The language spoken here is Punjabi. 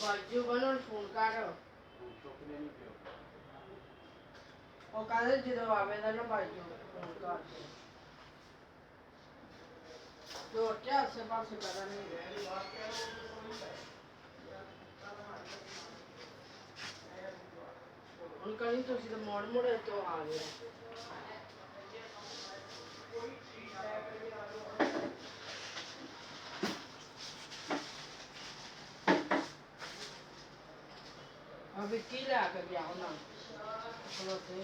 ਬਾਜੂ ਬਣਨ ਫੋਨ ਕਰ ਉਹ ਕਹਿੰਦੇ ਜਦੋਂ ਆਵੇਗਾ ਨਾ ਬਾਜੂ ਫੋਨ ਕਰ ਜੋ ਆਸੇ ਪਾਸੇ ਪਤਾ ਨਹੀਂ ਹੁਣ ਕहीं ਤੁਸੀਂ ਤਾਂ ਮੋੜ ਮੋੜੇ ਤੋਂ ਆ ਗਏ अभी की लाके गया ना चलो थे